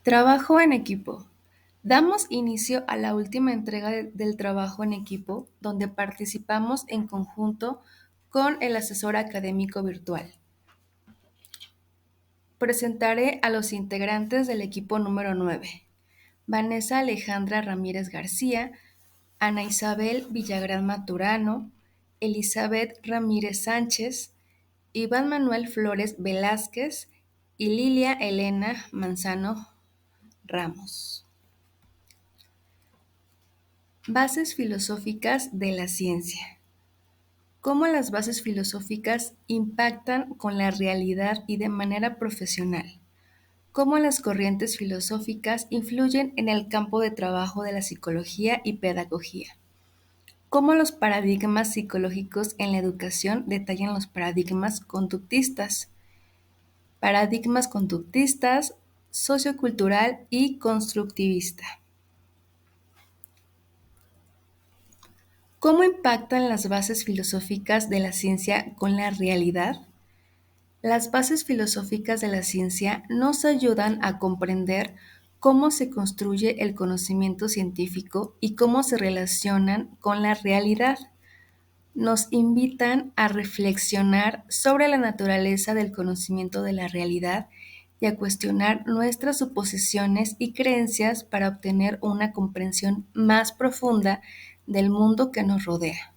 Trabajo en equipo. Damos inicio a la última entrega del trabajo en equipo, donde participamos en conjunto con el asesor académico virtual. Presentaré a los integrantes del equipo número 9: Vanessa Alejandra Ramírez García, Ana Isabel Villagrán Maturano, Elizabeth Ramírez Sánchez, Iván Manuel Flores Velázquez y Lilia Elena Manzano Ramos. Bases filosóficas de la ciencia. ¿Cómo las bases filosóficas impactan con la realidad y de manera profesional? ¿Cómo las corrientes filosóficas influyen en el campo de trabajo de la psicología y pedagogía? ¿Cómo los paradigmas psicológicos en la educación detallan los paradigmas conductistas? Paradigmas conductistas, sociocultural y constructivista. ¿Cómo impactan las bases filosóficas de la ciencia con la realidad? Las bases filosóficas de la ciencia nos ayudan a comprender cómo se construye el conocimiento científico y cómo se relacionan con la realidad. Nos invitan a reflexionar sobre la naturaleza del conocimiento de la realidad y a cuestionar nuestras suposiciones y creencias para obtener una comprensión más profunda del mundo que nos rodea.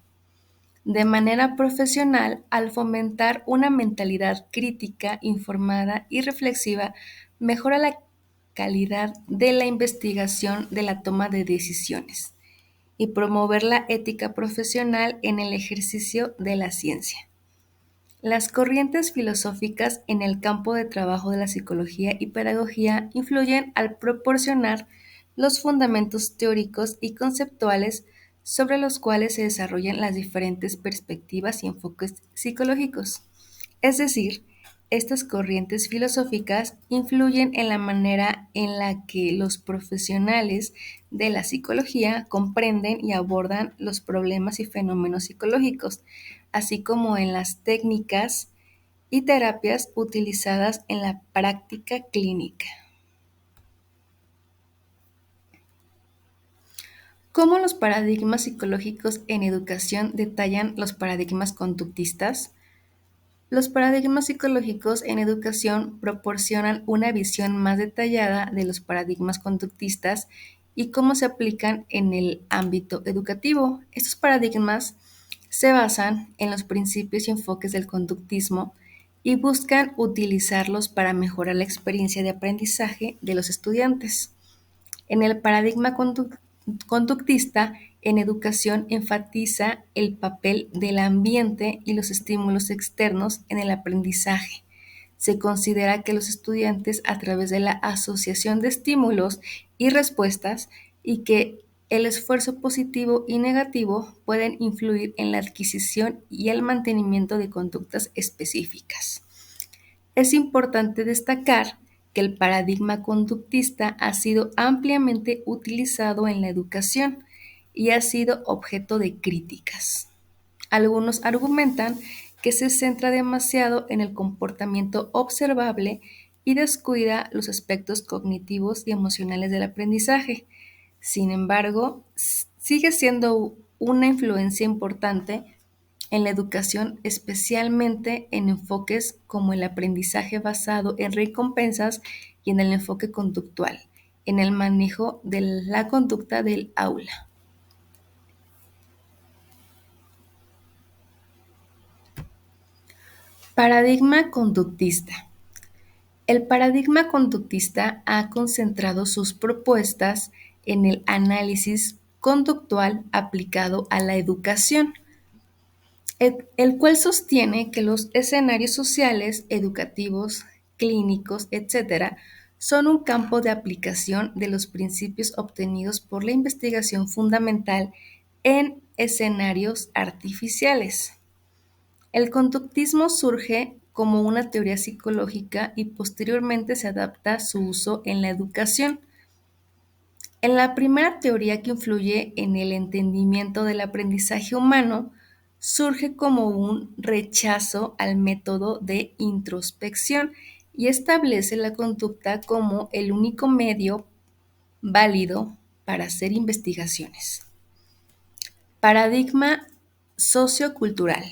De manera profesional, al fomentar una mentalidad crítica, informada y reflexiva, mejora la calidad de la investigación de la toma de decisiones y promover la ética profesional en el ejercicio de la ciencia. Las corrientes filosóficas en el campo de trabajo de la psicología y pedagogía influyen al proporcionar los fundamentos teóricos y conceptuales sobre los cuales se desarrollan las diferentes perspectivas y enfoques psicológicos. Es decir, estas corrientes filosóficas influyen en la manera en la que los profesionales de la psicología comprenden y abordan los problemas y fenómenos psicológicos, así como en las técnicas y terapias utilizadas en la práctica clínica. ¿Cómo los paradigmas psicológicos en educación detallan los paradigmas conductistas? Los paradigmas psicológicos en educación proporcionan una visión más detallada de los paradigmas conductistas y cómo se aplican en el ámbito educativo. Estos paradigmas se basan en los principios y enfoques del conductismo y buscan utilizarlos para mejorar la experiencia de aprendizaje de los estudiantes. En el paradigma conductista, en educación enfatiza el papel del ambiente y los estímulos externos en el aprendizaje. Se considera que los estudiantes, a través de la asociación de estímulos y respuestas, y que el esfuerzo positivo y negativo pueden influir en la adquisición y el mantenimiento de conductas específicas. Es importante destacar que el paradigma conductista ha sido ampliamente utilizado en la educación y ha sido objeto de críticas. Algunos argumentan que se centra demasiado en el comportamiento observable y descuida los aspectos cognitivos y emocionales del aprendizaje. Sin embargo, sigue siendo una influencia importante en la educación, especialmente en enfoques como el aprendizaje basado en recompensas y en el enfoque conductual, en el manejo de la conducta del aula. Paradigma conductista. El paradigma conductista ha concentrado sus propuestas en el análisis conductual aplicado a la educación, el cual sostiene que los escenarios sociales, educativos, clínicos, etc., son un campo de aplicación de los principios obtenidos por la investigación fundamental en escenarios artificiales. El conductismo surge como una teoría psicológica y posteriormente se adapta a su uso en la educación. En la primera teoría, que influye en el entendimiento del aprendizaje humano, surge como un rechazo al método de introspección y establece la conducta como el único medio válido para hacer investigaciones. Paradigma sociocultural.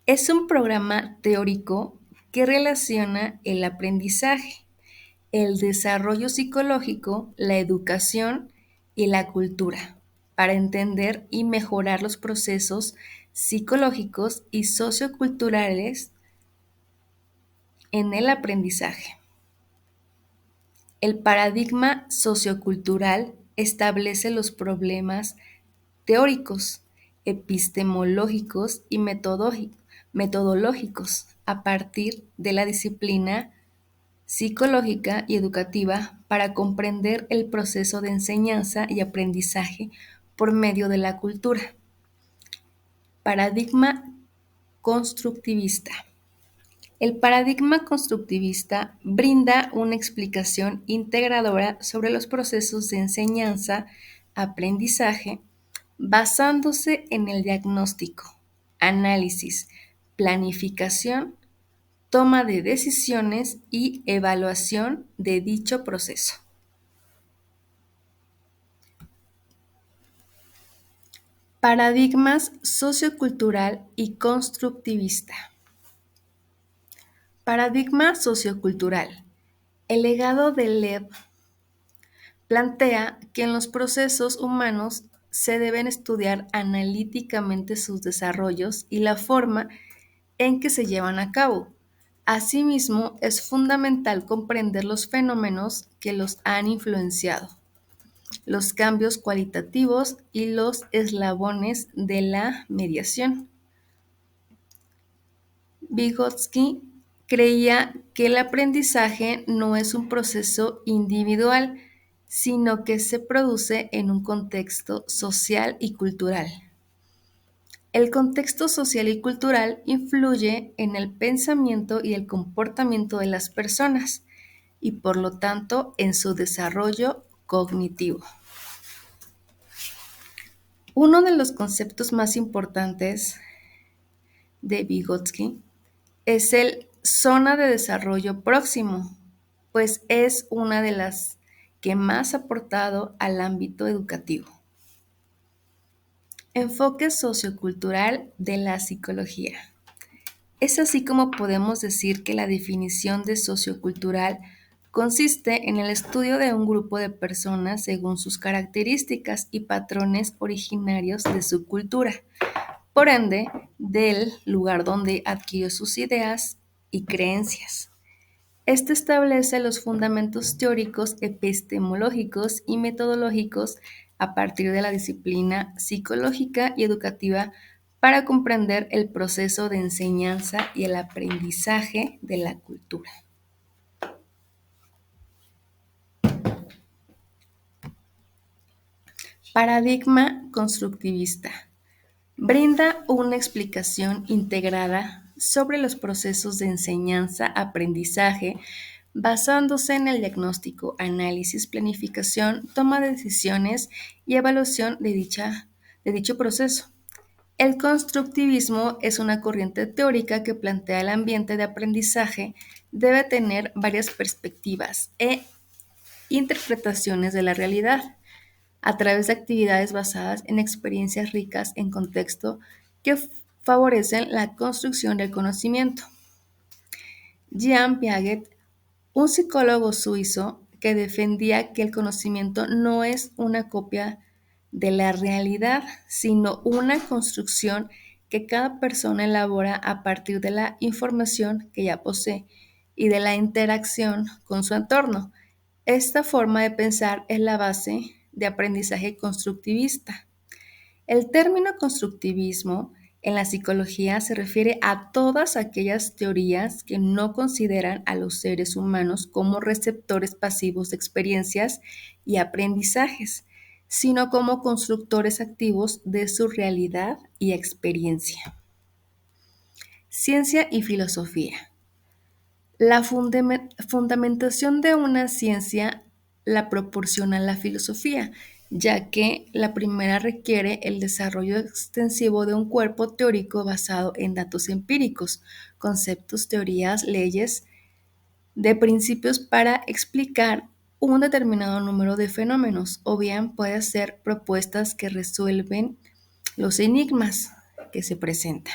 Es un programa teórico que relaciona el aprendizaje, el desarrollo psicológico, la educación y la cultura para entender y mejorar los procesos psicológicos y socioculturales en el aprendizaje. El paradigma sociocultural establece los problemas teóricos, epistemológicos y metodológicos a partir de la disciplina psicológica y educativa para comprender el proceso de enseñanza y aprendizaje por medio de la cultura. Paradigma constructivista. El paradigma constructivista brinda una explicación integradora sobre los procesos de enseñanza, aprendizaje, basándose en el diagnóstico, análisis, planificación, toma de decisiones y evaluación de dicho proceso. Paradigmas sociocultural y constructivista. Paradigma sociocultural. El legado de Lev plantea que en los procesos humanos se deben estudiar analíticamente sus desarrollos y la forma en que se llevan a cabo. Asimismo, es fundamental comprender los fenómenos que los han influenciado, los cambios cualitativos y los eslabones de la mediación. Vygotsky creía que el aprendizaje no es un proceso individual, sino que se produce en un contexto social y cultural. El contexto social y cultural influye en el pensamiento y el comportamiento de las personas y por lo tanto en su desarrollo cognitivo. Uno de los conceptos más importantes de Vygotsky es el zona de desarrollo próximo, pues es una de las que más ha aportado al ámbito educativo. Enfoque sociocultural de la psicología. Es así como podemos decir que la definición de sociocultural consiste en el estudio de un grupo de personas según sus características y patrones originarios de su cultura, por ende, del lugar donde adquirió sus ideas y creencias. Este establece los fundamentos teóricos, epistemológicos y metodológicos a partir de la disciplina psicológica y educativa para comprender el proceso de enseñanza y el aprendizaje de la cultura. Paradigma constructivista. Brinda una explicación integrada sobre los procesos de enseñanza, aprendizaje, basándose en el diagnóstico, análisis, planificación, toma de decisiones y evaluación de dicho proceso. El constructivismo es una corriente teórica que plantea el ambiente de aprendizaje debe tener varias perspectivas e interpretaciones de la realidad a través de actividades basadas en experiencias ricas en contexto que favorecen la construcción del conocimiento. Jean Piaget, un psicólogo suizo que defendía que el conocimiento no es una copia de la realidad, sino una construcción que cada persona elabora a partir de la información que ya posee y de la interacción con su entorno. Esta forma de pensar es la base de aprendizaje constructivista. El término constructivismo en la psicología se refiere a todas aquellas teorías que no consideran a los seres humanos como receptores pasivos de experiencias y aprendizajes, sino como constructores activos de su realidad y experiencia. Ciencia y filosofía. La fundamentación de una ciencia la proporciona la filosofía, ya que la primera requiere el desarrollo extensivo de un cuerpo teórico basado en datos empíricos, conceptos, teorías, leyes, de principios para explicar un determinado número de fenómenos, o bien puede hacer propuestas que resuelven los enigmas que se presentan.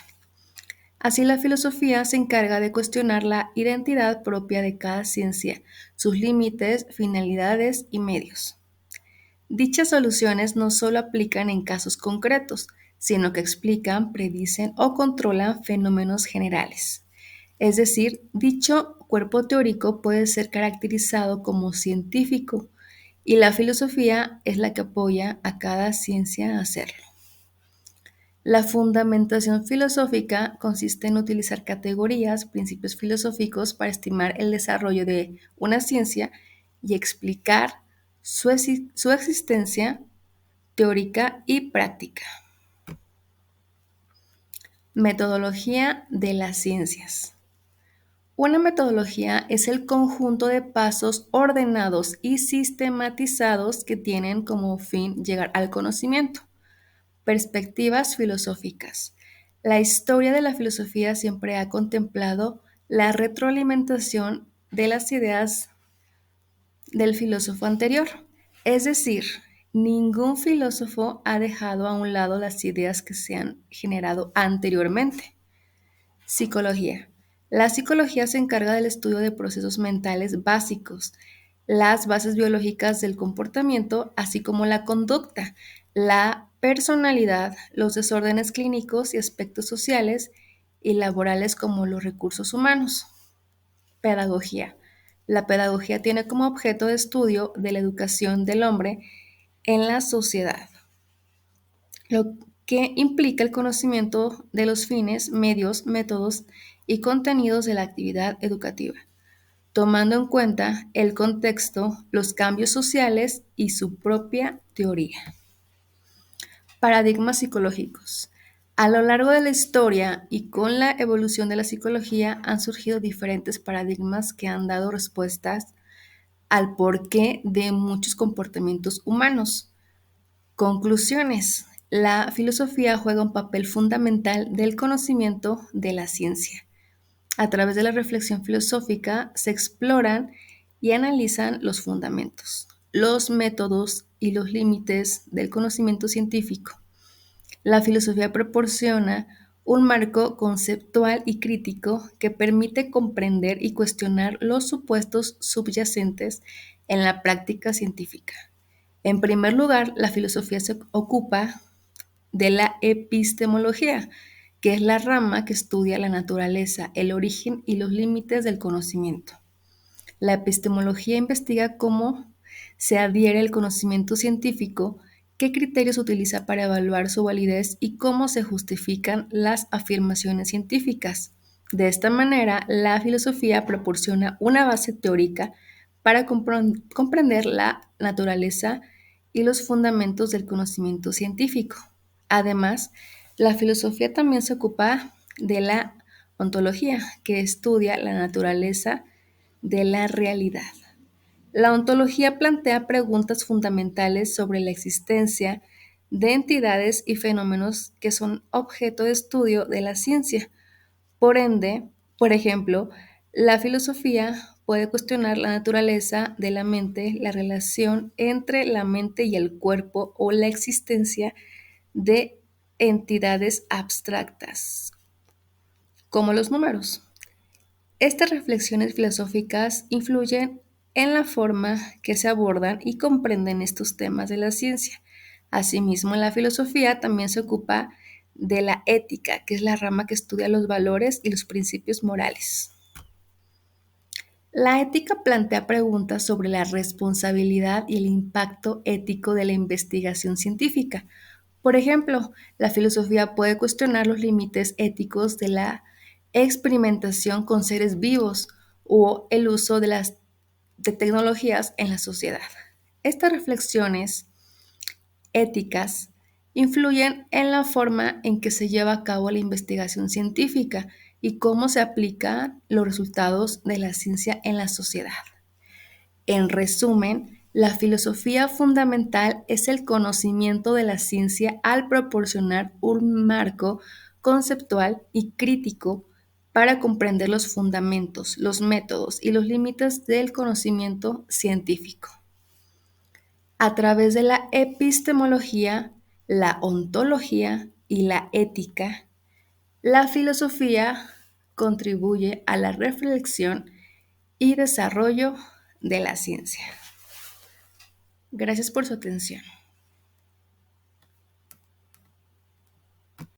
Así, la filosofía se encarga de cuestionar la identidad propia de cada ciencia, sus límites, finalidades y medios. Dichas soluciones no solo aplican en casos concretos, sino que explican, predicen o controlan fenómenos generales. Es decir, dicho cuerpo teórico puede ser caracterizado como científico y la filosofía es la que apoya a cada ciencia a hacerlo. La fundamentación filosófica consiste en utilizar categorías, principios filosóficos para estimar el desarrollo de una ciencia y explicar su existencia teórica y práctica. Metodología de las ciencias. Una metodología es el conjunto de pasos ordenados y sistematizados que tienen como fin llegar al conocimiento. Perspectivas filosóficas. La historia de la filosofía siempre ha contemplado la retroalimentación de las ideas del filósofo anterior. Es decir, ningún filósofo ha dejado a un lado las ideas que se han generado anteriormente. Psicología. La psicología se encarga del estudio de procesos mentales básicos, las bases biológicas del comportamiento, así como la conducta, la personalidad, los desórdenes clínicos y aspectos sociales y laborales como los recursos humanos. Pedagogía. La pedagogía tiene como objeto de estudio de la educación del hombre en la sociedad, lo que implica el conocimiento de los fines, medios, métodos y contenidos de la actividad educativa, tomando en cuenta el contexto, los cambios sociales y su propia teoría. Paradigmas psicológicos. A lo largo de la historia y con la evolución de la psicología han surgido diferentes paradigmas que han dado respuestas al porqué de muchos comportamientos humanos. Conclusiones. La filosofía juega un papel fundamental del conocimiento de la ciencia. A través de la reflexión filosófica se exploran y analizan los fundamentos, los métodos y los límites del conocimiento científico. La filosofía proporciona un marco conceptual y crítico que permite comprender y cuestionar los supuestos subyacentes en la práctica científica. En primer lugar, la filosofía se ocupa de la epistemología, que es la rama que estudia la naturaleza, el origen y los límites del conocimiento. La epistemología investiga cómo se adhiere el conocimiento científico, qué criterios utiliza para evaluar su validez y cómo se justifican las afirmaciones científicas. De esta manera, la filosofía proporciona una base teórica para comprender la naturaleza y los fundamentos del conocimiento científico. Además, la filosofía también se ocupa de la ontología, que estudia la naturaleza de la realidad. La ontología plantea preguntas fundamentales sobre la existencia de entidades y fenómenos que son objeto de estudio de la ciencia. Por ende, por ejemplo, la filosofía puede cuestionar la naturaleza de la mente, la relación entre la mente y el cuerpo o la existencia de entidades abstractas, como los números. Estas reflexiones filosóficas influyen en la forma que se abordan y comprenden estos temas de la ciencia. Asimismo, la filosofía también se ocupa de la ética, que es la rama que estudia los valores y los principios morales. La ética plantea preguntas sobre la responsabilidad y el impacto ético de la investigación científica. Por ejemplo, la filosofía puede cuestionar los límites éticos de la experimentación con seres vivos o el uso de tecnologías en la sociedad. Estas reflexiones éticas influyen en la forma en que se lleva a cabo la investigación científica y cómo se aplican los resultados de la ciencia en la sociedad. En resumen, la filosofía fundamental es el conocimiento de la ciencia al proporcionar un marco conceptual y crítico para comprender los fundamentos, los métodos y los límites del conocimiento científico. A través de la epistemología, la ontología y la ética, la filosofía contribuye a la reflexión y desarrollo de la ciencia. Gracias por su atención.